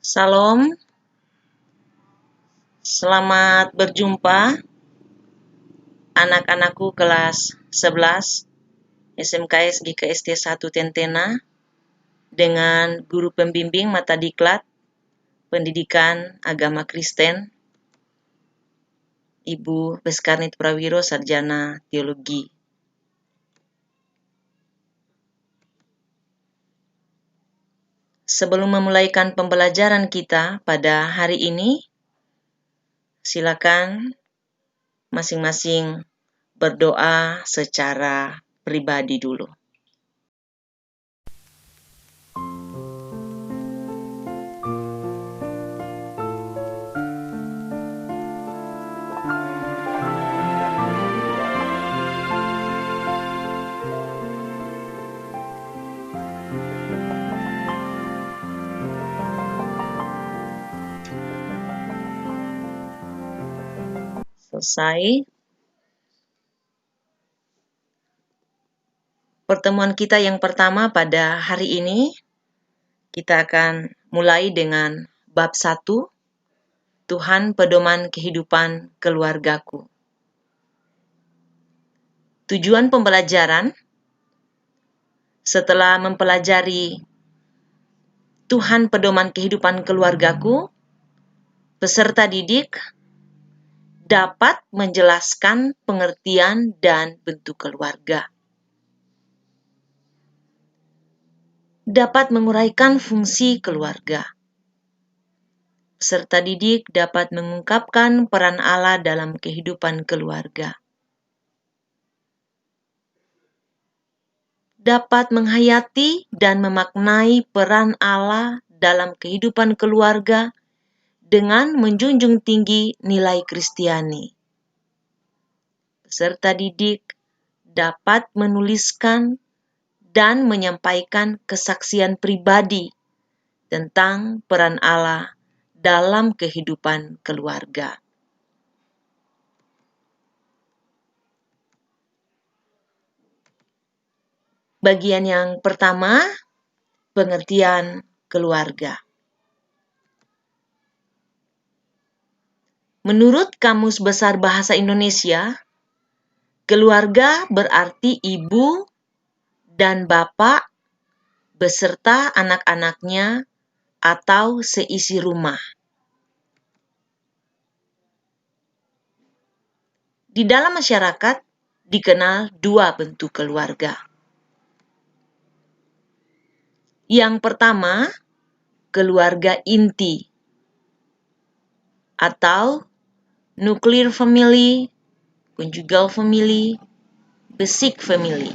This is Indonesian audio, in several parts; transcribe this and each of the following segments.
Salam, selamat berjumpa anak-anakku kelas 11 SMKS GKST 1 Tentena dengan guru pembimbing mata diklat Pendidikan Agama Kristen, Ibu Beskarnit Prawiro, Sarjana Teologi. Sebelum memulaikan pembelajaran kita pada hari ini, silakan masing-masing berdoa secara pribadi dulu. Selesai. Pertemuan kita yang pertama pada hari ini, kita akan mulai dengan bab 1, Tuhan Pedoman Kehidupan Keluargaku. Tujuan pembelajaran, setelah mempelajari Tuhan Pedoman Kehidupan Keluargaku, peserta didik dapat menjelaskan pengertian dan bentuk keluarga. Dapat menguraikan fungsi keluarga. Peserta didik dapat mengungkapkan peran Allah dalam kehidupan keluarga. Dapat menghayati dan memaknai peran Allah dalam kehidupan keluarga dengan menjunjung tinggi nilai Kristiani. Peserta didik dapat menuliskan dan menyampaikan kesaksian pribadi tentang peran Allah dalam kehidupan keluarga. Bagian yang pertama, pengertian keluarga. Menurut Kamus Besar Bahasa Indonesia, keluarga berarti ibu dan bapak beserta anak-anaknya atau seisi rumah. Di dalam masyarakat dikenal dua bentuk keluarga. Yang pertama, keluarga inti atau nuclear family, conjugal family, basic family,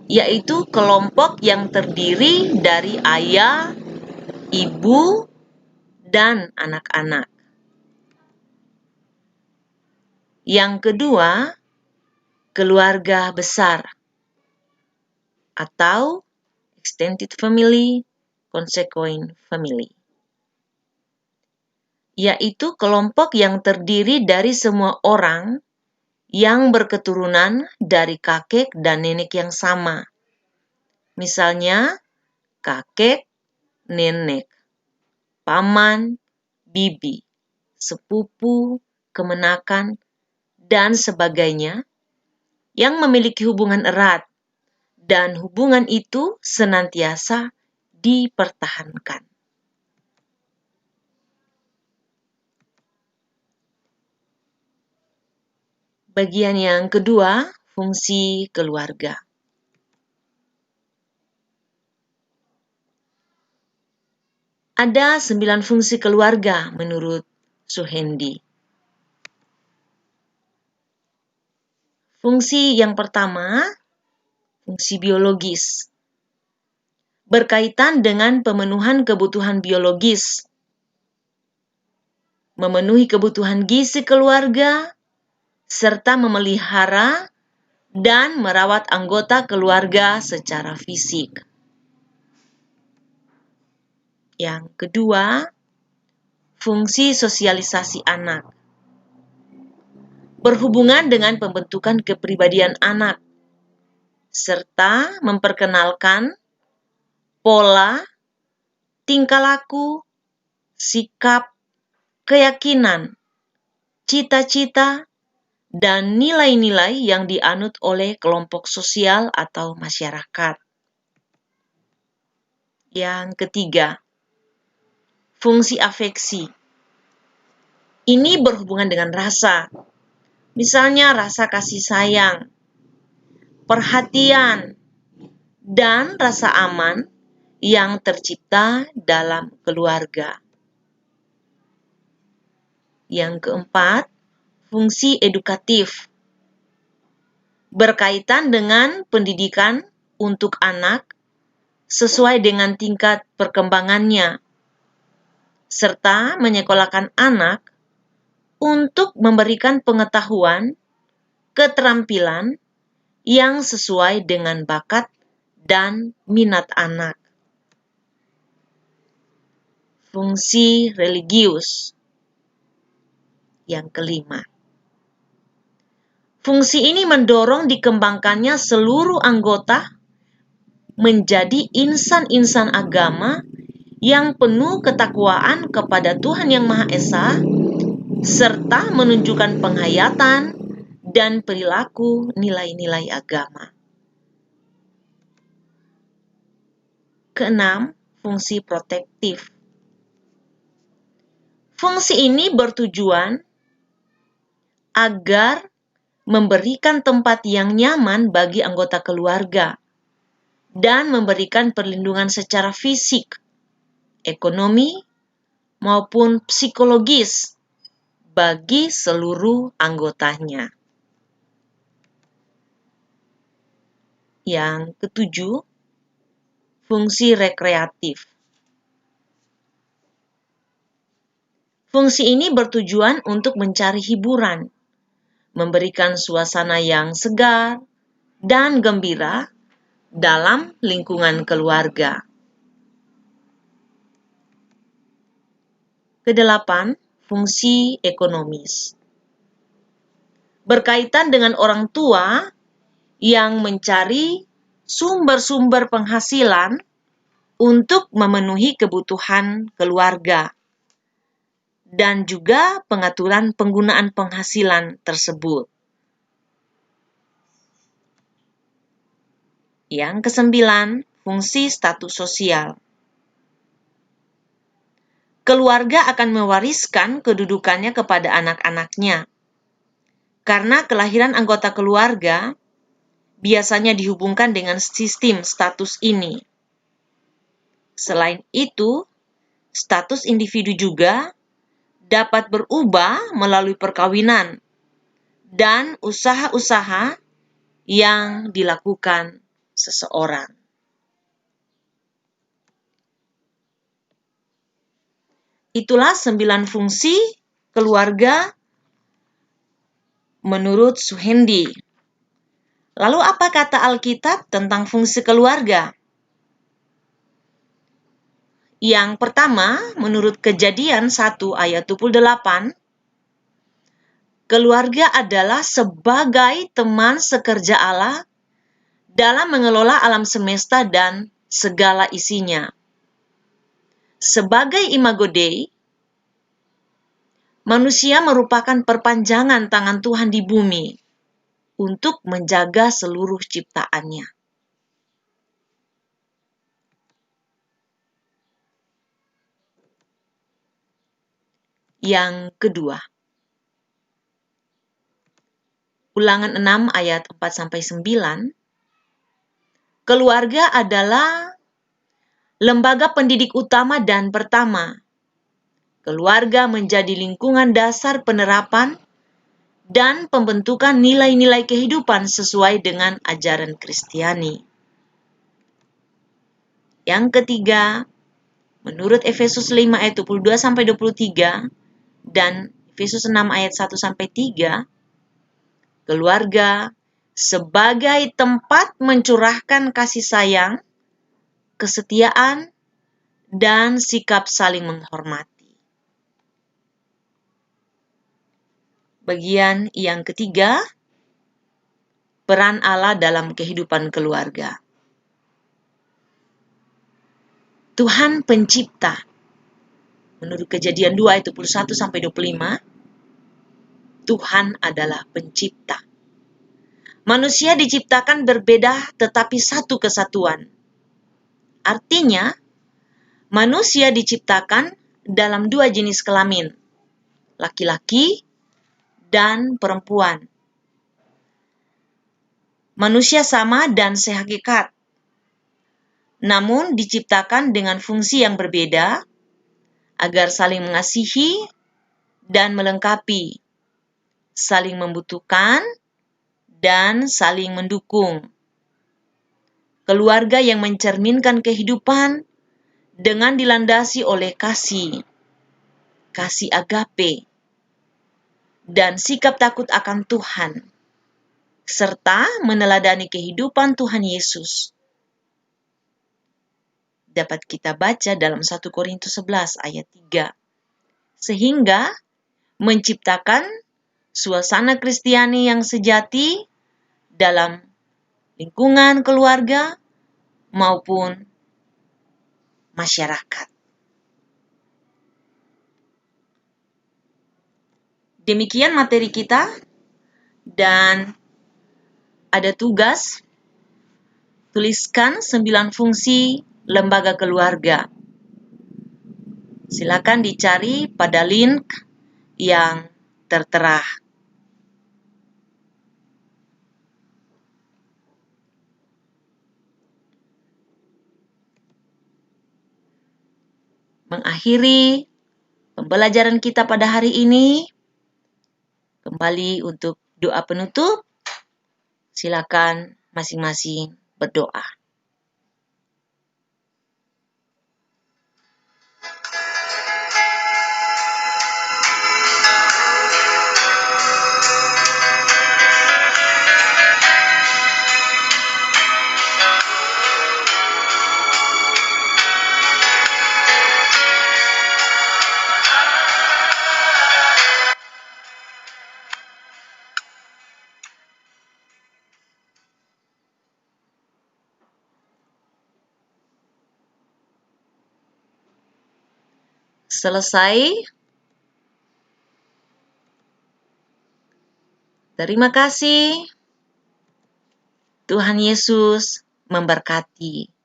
yaitu kelompok yang terdiri dari ayah, ibu, dan anak-anak. Yang kedua, keluarga besar atau extended family, consequent family, yaitu kelompok yang terdiri dari semua orang yang berketurunan dari kakek dan nenek yang sama. Misalnya, kakek, nenek, paman, bibi, sepupu, kemenakan, dan sebagainya yang memiliki hubungan erat, dan hubungan itu senantiasa dipertahankan. Bagian yang kedua, fungsi keluarga. Ada 9 fungsi keluarga menurut Suhendi. Fungsi yang pertama, fungsi biologis. Berkaitan dengan pemenuhan kebutuhan biologis. Memenuhi kebutuhan gizi keluarga, serta memelihara dan merawat anggota keluarga secara fisik. Yang kedua, fungsi sosialisasi anak. Berhubungan dengan pembentukan kepribadian anak, serta memperkenalkan pola tingkah laku, sikap, keyakinan, cita-cita, dan nilai-nilai yang dianut oleh kelompok sosial atau masyarakat. Yang ketiga, fungsi afeksi. Ini berhubungan dengan rasa. Misalnya rasa kasih sayang, perhatian, dan rasa aman yang tercipta dalam keluarga. Yang keempat, fungsi edukatif. Berkaitan dengan pendidikan untuk anak sesuai dengan tingkat perkembangannya, serta menyekolahkan anak untuk memberikan pengetahuan, keterampilan yang sesuai dengan bakat dan minat anak. Fungsi religius. Yang kelima, fungsi ini mendorong dikembangkannya seluruh anggota menjadi insan-insan agama yang penuh ketakwaan kepada Tuhan Yang Maha Esa, serta menunjukkan penghayatan dan perilaku nilai-nilai agama. Keenam, fungsi protektif. Fungsi ini bertujuan agar memberikan tempat yang nyaman bagi anggota keluarga dan memberikan perlindungan secara fisik, ekonomi, maupun psikologis bagi seluruh anggotanya. Yang ketujuh, fungsi rekreatif. Fungsi ini bertujuan untuk mencari hiburan, memberikan suasana yang segar dan gembira dalam lingkungan keluarga. Kedelapan, fungsi ekonomis. Berkaitan dengan orang tua yang mencari sumber-sumber penghasilan untuk memenuhi kebutuhan keluarga dan juga pengaturan penggunaan penghasilan tersebut. Yang kesembilan, fungsi status sosial. Keluarga akan mewariskan kedudukannya kepada anak-anaknya. Karena kelahiran anggota keluarga biasanya dihubungkan dengan sistem status ini. Selain itu, status individu juga dapat berubah melalui perkawinan dan usaha-usaha yang dilakukan seseorang. Itulah 9 fungsi keluarga menurut Suhendi. Lalu apa kata Alkitab tentang fungsi keluarga? Yang pertama, menurut Kejadian 1 ayat 28, keluarga adalah sebagai teman sekerja Allah dalam mengelola alam semesta dan segala isinya. Sebagai imago Dei, manusia merupakan perpanjangan tangan Tuhan di bumi untuk menjaga seluruh ciptaannya. Yang kedua, Ulangan 6 ayat 4-9, keluarga adalah lembaga pendidik utama dan pertama. Keluarga menjadi lingkungan dasar penerapan dan pembentukan nilai-nilai kehidupan sesuai dengan ajaran Kristiani. Yang ketiga, menurut Efesus 5 ayat 22-23 dan Efesus 6 ayat 1-3, keluarga sebagai tempat mencurahkan kasih sayang, kesetiaan, dan sikap saling menghormati. Bagian yang ketiga, peran Allah dalam kehidupan keluarga. Tuhan pencipta. Menurut Kejadian 2 ayat 21-25, Tuhan adalah pencipta. Manusia diciptakan berbeda tetapi satu kesatuan. Artinya, manusia diciptakan dalam dua jenis kelamin, laki-laki dan perempuan. Manusia sama dan sehakikat, namun diciptakan dengan fungsi yang berbeda agar saling mengasihi dan melengkapi, saling membutuhkan dan saling mendukung. Keluarga yang mencerminkan kehidupan dengan dilandasi oleh kasih agape, dan sikap takut akan Tuhan, serta meneladani kehidupan Tuhan Yesus. Dapat kita baca dalam 1 Korintus 11 ayat 3. Sehingga menciptakan suasana Kristiani yang sejati dalam lingkungan keluarga maupun masyarakat. Demikian materi kita, dan ada tugas, tuliskan 9 fungsi lembaga keluarga. Silakan dicari pada link yang tertera. Mengakhiri pembelajaran kita pada hari ini, kembali untuk doa penutup. Silakan masing-masing berdoa. Selesai. Terima kasih. Tuhan Yesus memberkati.